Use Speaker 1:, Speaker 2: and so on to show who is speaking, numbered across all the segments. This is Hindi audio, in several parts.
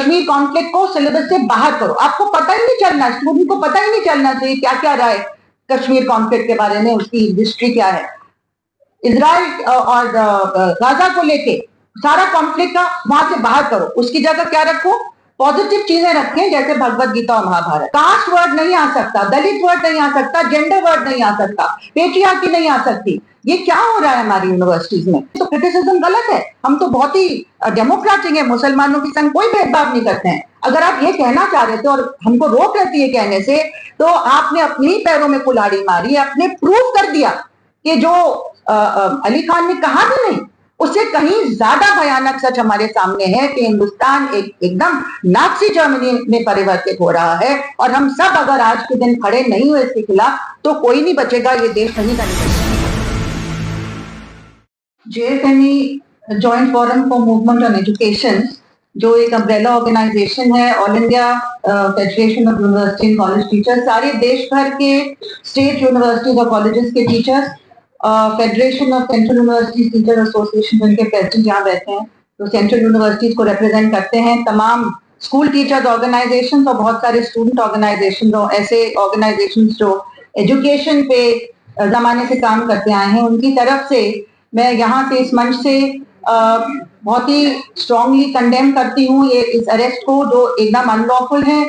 Speaker 1: कश्मीर कॉन्फ्लिक्ट को सिलेबस से बाहर करो। आपको पता ही नहीं चलना, स्टूडेंट को पता ही नहीं चलना चाहिए क्या क्या रहा है कश्मीर कॉन्फ्लिक्ट के बारे में, उसकी हिस्ट्री क्या है। इजराइल और गाजा को लेके सारा कॉन्फ्लिक्ट का वहां से बाहर करो, उसकी जगह क्या रखो, पॉजिटिव चीजें रखें जैसे भगवत गीता और महाभारत। कास्ट वर्ड नहीं आ सकता, दलित वर्ड नहीं आ सकता, जेंडर वर्ड नहीं आ सकता, पेट्रियार्की नहीं आ सकती। ये क्या हो रहा है हमारी यूनिवर्सिटीज में? तो क्रिटिसिज्म गलत है। हम तो बहुत ही डेमोक्रेटिक है, मुसलमानों के संग कोई भेदभाव नहीं करते हैं। अगर आप ये कहना चाह रहे थे और हमको रोक रहती है कहने से, तो आपने अपने ही पैरों में कुल्हाड़ी मारी, आपने प्रूव कर दिया कि जो अली खान ने कहा भी नहीं, उससे कहीं ज्यादा भयानक सच हमारे सामने है कि हिंदुस्तान एकदम नाज़ी जर्मनी में परिवर्तित हो रहा है। और हम सब अगर आज के दिन खड़े नहीं हुए इसके खिलाफ तो कोई नहीं बचेगा, ये देश नहीं बनेगा। JFME joint forum for movement on education, जो एक अम्ब्रेला ऑर्गेनाइजेशन है, all India federation of university and college teachers, सारे देश भर के स्टेट यूनिवर्सिटीज और कॉलेजेस के teachers, federation of central university teacher association जिनके प्रेसिडेंट यहाँ बैठे हैं, तो सेंट्रल यूनिवर्सिटीज को रिप्रेजेंट करते हैं, तमाम स्कूल टीचर्स ऑर्गेनाइजेशन और बहुत सारे स्टूडेंट ऑर्गेनाइजेशन, ऐसे ऑर्गेनाइजेशन जो एजुकेशन पे जमाने से काम करते आए हैं, उनकी तरफ से मैं यहाँ से इस मंच से बहुत ही स्ट्रांगली कंडेम करती हूँ ये इस अरेस्ट को, जो एकदम अनलॉफुल है।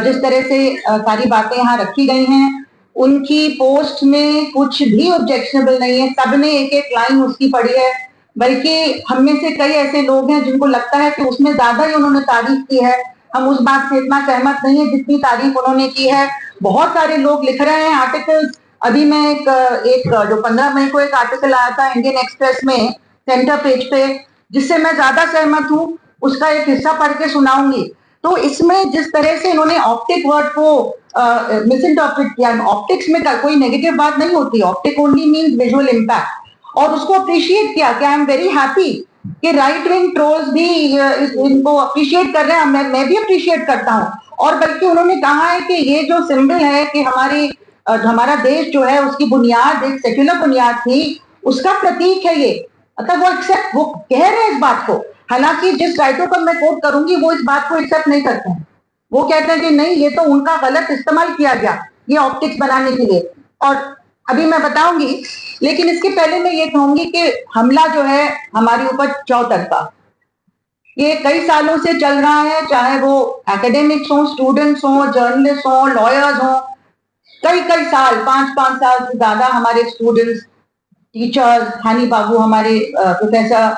Speaker 1: जिस तरह से सारी बातें यहाँ रखी गई हैं, उनकी पोस्ट में कुछ भी ऑब्जेक्शनेबल नहीं है, सबने एक एक लाइन उसकी पढ़ी है, बल्कि हम में से कई ऐसे लोग हैं जिनको लगता है कि उसमें ज्यादा ही उन्होंने तारीफ की है। हम उस बात से इतना सहमत नहीं है जितनी तारीफ उन्होंने की है। बहुत सारे लोग लिख रहे हैं आर्टिकल्स। अभी मैं एक जो 15 मई को एक आर्टिकल आया था इंडियन एक्सप्रेस में सेंटर पेज पे, जिससे मैं ज्यादा सहमत हूँ, उसका एक हिस्सा पढ़ के सुनाऊंगी। तो इसमें जिस तरह से इन्होंने ऑप्टिक वर्ड को मिस इंटरप्रेट किया, ऑप्टिक्स में कोई नेगेटिव बात नहीं होती, optic only means visual impact, और उसको अप्रिशिएट किया कि आई एम वेरी हैप्पी कि राइट विंग ट्रोल्स भी इनको अप्रिशिएट कर रहे हैं। मैं भी अप्रिशिएट करता हूँ। और बल्कि उन्होंने कहा है कि ये जो सिंबल है कि हमारा देश जो है उसकी बुनियाद एक सेक्युलर बुनियाद थी, उसका प्रतीक है ये। मतलब वो कह रहे हैं इस बात को, हालांकि जिस राइटर को मैं कोट करूंगी वो इस बात को एक्सेप्ट नहीं करते हैं। वो कहते हैं कि नहीं, ये तो उनका गलत इस्तेमाल किया गया ये ऑप्टिक्स बनाने के लिए, और अभी मैं बताऊंगी। लेकिन इसके पहले मैं ये कहूंगी कि हमला जो है हमारे ऊपर चौतरफा, ये कई सालों से चल रहा है, चाहे वो एकेडमिक्स हो, स्टूडेंट्स हो, जर्नलिस्ट हो, लॉयर्स हो, कई साल, 5 साल से ज्यादा हमारे स्टूडेंट्स, टीचर्स, हानी बाबू हमारे प्रोफेसर,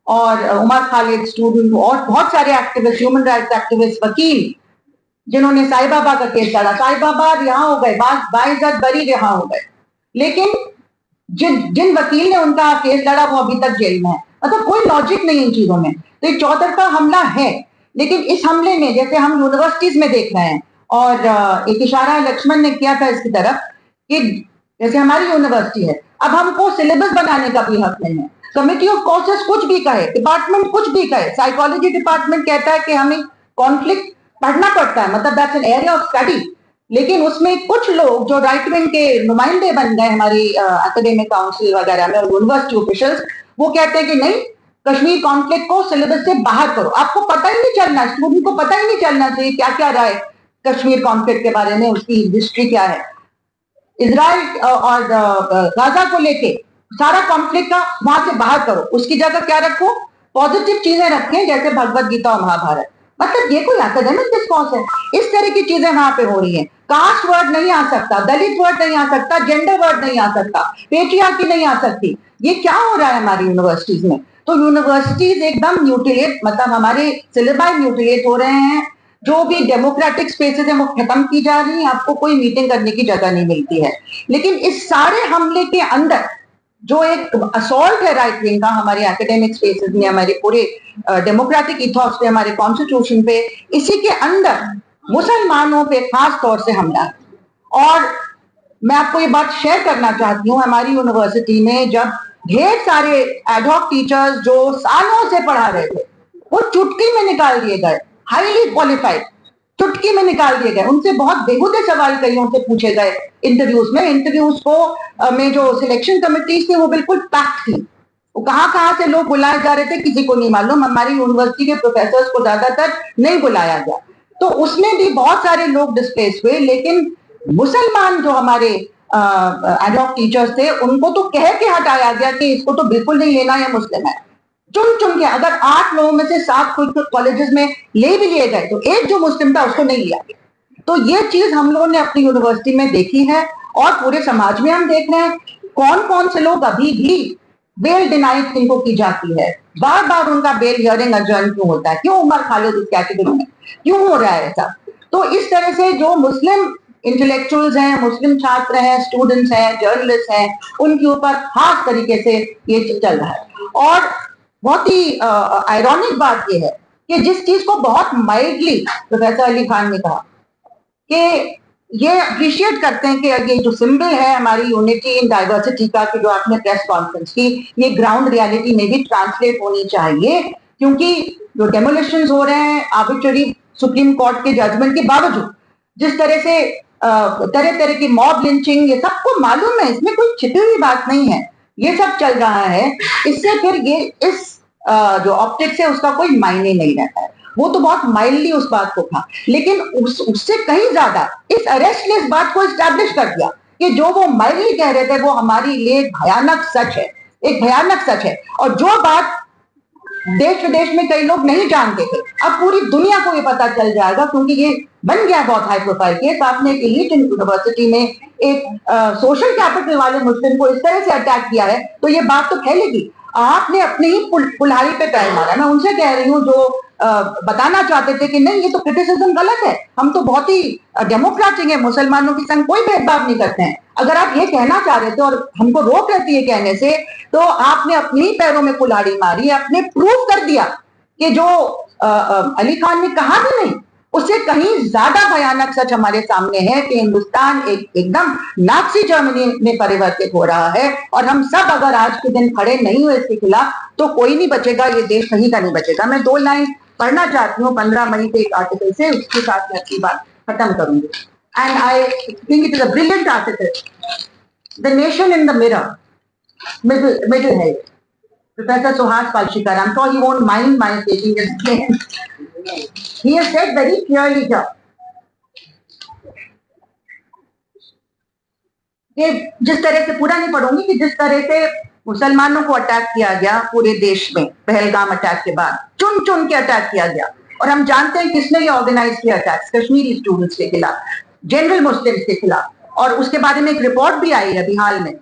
Speaker 1: और उमर खालिद स्टूडेंट, और बहुत सारे एक्टिविस्ट, ह्यूमन राइट्स एक्टिविस्ट, वकील, जिन्होंने साई बाबा का केस लड़ा, साई बाबा रिहा हो गए, बाइज्जत बरी रिहा हो गए, लेकिन जिन वकील ने उनका केस लड़ा वो अभी तक जेल में है। मतलब कोई लॉजिक नहीं इन चीजों में। तो ये चौतरफा हमला है, लेकिन इस हमले में जैसे हम यूनिवर्सिटीज में देख रहे हैं, और एक इशारा लक्ष्मण ने किया था इसकी तरफ कि जैसे हमारी यूनिवर्सिटी है, अब हमको सिलेबस बनाने का भी हक नहीं है। कमिटी ऑफ कोर्सेस कुछ भी कहे, डिपार्टमेंट कुछ भी कहे, साइकोलॉजी डिपार्टमेंट कहता है कि हमें कॉन्फ्लिक्ट पढ़ना पड़ता है, मतलब that's an area of study, लेकिन उसमें कुछ लोग जो राइट विंग के नुमाइंदे बन गए हमारी एकेडमिक काउंसिल वगैरह में, और यूनिवर्सिटी ऑफिशियल्स, वो कहते हैं कि नहीं, कश्मीर कॉन्फ्लिक्ट को सिलेबस से बाहर करो। आपको पता ही नहीं चलना, स्टूडेंट को पता ही नहीं चलना चाहिए क्या क्या रहा है कश्मीर कॉन्फ्लिक्ट के बारे में, उसकी हिस्ट्री क्या है। इजराइल और गाजा को लेके सारा कॉन्फ्लिक्ट का वहां से बाहर करो, उसकी जगह क्या रखो, पॉजिटिव चीजें रखें जैसे भगवत गीता और महाभारत। मतलब ये कोई एकेडमिक डिस्कोर्स है? इस तरह की चीजें वहां पे हो रही हैं। कास्ट वर्ड नहीं आ सकता, दलित वर्ड नहीं आ सकता, जेंडर वर्ड नहीं आ सकता, पेट्रियार्की नहीं आ सकती। ये क्या हो रहा है हमारी यूनिवर्सिटीज में? तो यूनिवर्सिटीज एकदम म्यूटिलेट, मतलब हमारे सिलेबाई म्यूटिलेट हो रहे हैं। जो भी डेमोक्रेटिक स्पेसेस है वो खत्म की जा रही है, आपको कोई मीटिंग करने की जगह नहीं मिलती है। लेकिन इस सारे हमले के अंदर जो एक असॉल्ट है राइट विंग का हमारे एकेडमिक स्पेसेस में, हमारे पूरे डेमोक्रेटिक इथॉस पे, हमारे कॉन्स्टिट्यूशन पे, इसी के अंदर मुसलमानों पे खास तौर से हमला। और मैं आपको ये बात शेयर करना चाहती हूँ, हमारी यूनिवर्सिटी में जब ढेर सारे एडहॉक टीचर्स जो सालों से पढ़ा रहे थे वो चुटकी में निकाल दिए गए, हाईली क्वालिफाइड, चुटकी में निकाल दिए गए। उनसे बहुत बेहुदे सवाल कईयों से पूछे गए इंटरव्यूज में। इंटरव्यूज को में जो सिलेक्शन कमिटीज थी वो बिल्कुल पैक्ड थी, वो कहाँ कहाँ से लोग बुलाए जा रहे थे किसी को नहीं मालूम, हमारी यूनिवर्सिटी के प्रोफेसर्स को ज्यादातर नहीं बुलाया गया। तो उसमें भी बहुत सारे लोग डिस्प्लेस हुए, लेकिन मुसलमान जो हमारे एडहॉक टीचर्स थे उनको तो कह के हटाया गया कि इसको तो बिल्कुल नहीं लेना, है मुस्लिम है। चुन चुन के अगर 8 लोगों में से 7 कॉलेजेस में ले भी लिए गए तो एक जो मुस्लिम था उसको नहीं लिया गया। तो ये चीज हम लोगों ने अपनी यूनिवर्सिटी में देखी है और पूरे समाज में हम देख रहे हैं कौन कौन से लोग अभी भी बेल डिनाइड इनको की जाती है, बार बार उनका बेल हियरिंग अजर्न क्यों होता है, क्यों उमर खालिद इस कैटेगरी में क्यों हो रहा है ऐसा। तो इस तरह से जो मुस्लिम इंटेलेक्चुअल्स हैं, मुस्लिम छात्र हैं, स्टूडेंट्स हैं, जर्नलिस्ट हैं, उनके ऊपर खास तरीके से ये चल रहा है। और बहुत ही आयरॉनिक बात यह है कि जिस चीज को बहुत माइल्डली प्रोफेसर अली खान ने कहा कि ये अप्रिशिएट करते हैं कि ये जो सिंबल है हमारी यूनिटी इन डाइवर्सिटी का, कि जो आपने प्रेस कॉन्फ्रेंस की, ये ग्राउंड रियलिटी में भी ट्रांसलेट होनी चाहिए, क्योंकि जो डेमोलिशंस हो रहे हैं आर्बिट्ररी सुप्रीम कोर्ट के जजमेंट के बावजूद, जिस तरह से तरह तरह की मॉब लिंचिंग, ये सबको मालूम है, इसमें कोई छिपी हुई बात नहीं है, ये सब चल रहा है। इससे फिर ये इस जो ऑप्टिक्स है उसका कोई मायने नहीं रहता है। वो तो बहुत माइल्डली उस बात को था, लेकिन उससे कहीं ज्यादा इस अरेस्ट ने इस बात को स्टैब्लिश कर दिया कि जो वो माइल्डली कह रहे थे वो हमारे लिए भयानक सच है, एक भयानक सच है। और जो बात देश विदेश में कई लोग नहीं जानते थे, अब पूरी दुनिया को ये पता चल जाएगा, क्योंकि ये बन गया बहुत हाई प्रोफाइल केस। आपने एक एलीट यूनिवर्सिटी में एक सोशल कैपिटल वाले मुस्लिम को इस तरह से अटैक किया है, तो ये बात तो फैलेगी। आपने अपनी ही कुल्हाड़ी पे पैर मारा। मैं उनसे कह रही हूँ जो बताना चाहते थे कि नहीं ये तो क्रिटिसिज्म गलत है, हम तो बहुत ही डेमोक्रेटिक है, मुसलमानों के संग कोई भेदभाव नहीं करते हैं। अगर आप ये कहना चाह रहे थे और हमको रोक रहती है कहने से, तो आपने अपने ही पैरों में कुल्हाड़ी मारी, आपने प्रूव कर दिया कि जो अली खान ने कहा भी नहीं, उससे कहीं ज्यादा भयानक सच हमारे सामने है कि हिंदुस्तान एकदम नाजी जर्मनी में परिवर्तित हो रहा है। और हम सब अगर आज के दिन खड़े नहीं हुए इसके खिलाफ तो कोई नहीं बचेगा, ये देश कहीं का नहीं बचेगा। मैं 2 लाइन पढ़ना चाहती हूँ 15 मई के एक आर्टिकल से, उसके साथ मैं अपनी बात खत्म करूंगी। And I think it is a brilliant article, the nation in the mirror, middle head, Professor Suhas Palshikar. I'm sure he won't mind my taking his name. He has said very clearly here कि जिस तरह से, पूरा नहीं पढ़ूंगी, कि जिस तरह से मुसलमानों को अटैक किया गया पूरे देश में पहलगाम अटैक के बाद, चुन चुन के अटैक किया गया। और हम जानते हैं किसने ये ऑर्गेनाइज किया अटैक्स, कश्मीरी स्टूडेंट्स के खिलाफ, जनरल मुस्लिम्स के खिलाफ। और उसके बारे में एक रिपोर्ट भी आई है अभी हाल में।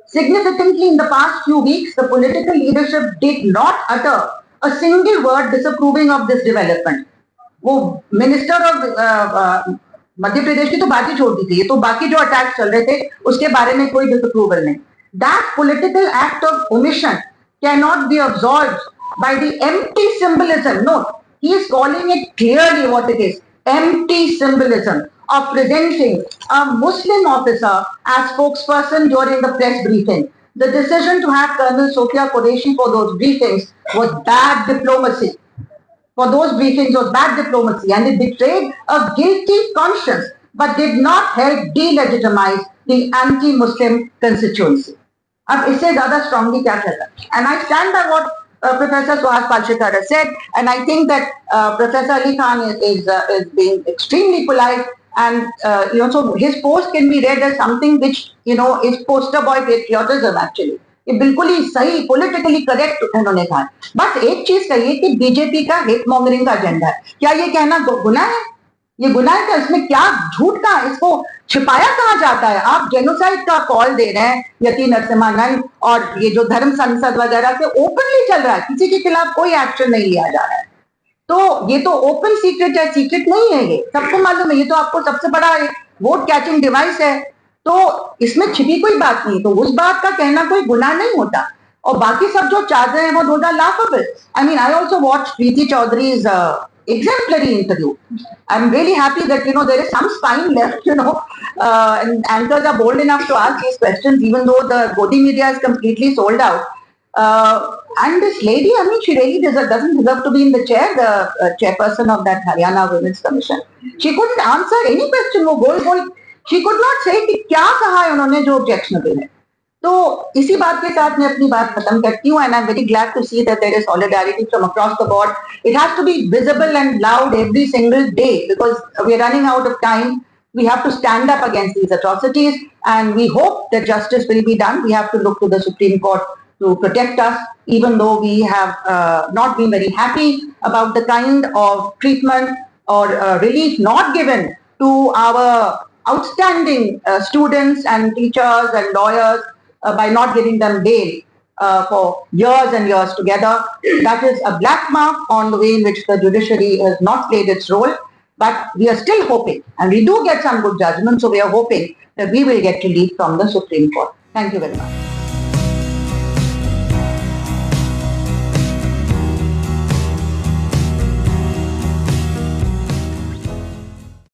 Speaker 1: Significantly, in the past few weeks, the political leadership did not utter a single word disapproving of this development. वो मिनिस्टर और मध्य प्रदेश की तो बात ही छोड़ दी थी, ये तो बाकी जो अटैक चल रहे थे उसके बारे में कोई डिसअप्रूवल नहीं। That political act of omission cannot be absorbed by the empty symbolism. No, he is calling it clearly what it is: empty symbolism of presenting a Muslim officer as spokesperson during the press briefing. The decision to have Colonel Sofia Qureshi for those briefings was bad diplomacy. And it betrayed a guilty conscience, but did not help delegitimize the anti-Muslim constituency. अब इससे ज्यादा strongly क्या कहता है? And I stand by what Professor Suhas Palshikar has said, and I think that Professor Ali Khan is being extremely polite, and so his post can be read as something which is poster boy patriotism actually. ये बिल्कुल ही सही, पॉलिटिकली करेक्ट उन्होंने कहा। बस एक चीज कहिए कि बीजेपी का हेट मॉन्गरिंग का एजेंडा है, क्या ये कहना गुनाह है? ये गुनाह है? इसमें क्या झूठ का, इसको छिपाया कहाँ जाता है? आप जेनोसाइड का कॉल दे रहे हैं यति नरसिम्हानंद, और ये जो धर्म संसद वगैरह से ओपनली चल रहा है, किसी के खिलाफ कोई एक्शन नहीं लिया जा रहा है। तो ये तो ओपन सीक्रेट है, सीक्रेट नहीं है, ये सबको मालूम है। ये तो आपको सबसे बड़ा वोट कैचिंग डिवाइस है, तो इसमें छिपी कोई बात नहीं, तो उस बात का कहना कोई गुनाह नहीं होता। और बाकी सब जो चाहते हैं वो those are laughable. I mean, I also watched Preeti Chaudhary's exemplary interview. I'm really happy that there is some spine left, and anchors are bold enough to ask these questions, even though the Godi media is completely sold out. And this lady, I mean, she really doesn't deserve to be in the chair, the chairperson of that Haryana Women's Commission. She couldn't answer any question. वो गोल गोल, she could not say कि क्या कहा है उन्होंने जो objectionable है। तो इसी बात के साथ मैं अपनी बात खत्म करती हूँ, and I am very glad to see that there is solidarity from across the board. It has to be visible and loud every single day because we are running out of time. We have to stand up against these atrocities, and we hope that justice will be done. We have to look to the Supreme Court to protect us, even though we have not been very happy about the kind of treatment or relief not given to our outstanding students and teachers and lawyers by not giving them bail for years and years together. That is a black mark on the way in which the judiciary has not played its role. But we are still hoping, and we do get some good judgments, so we are hoping that we will get relief from the Supreme Court. Thank you very much.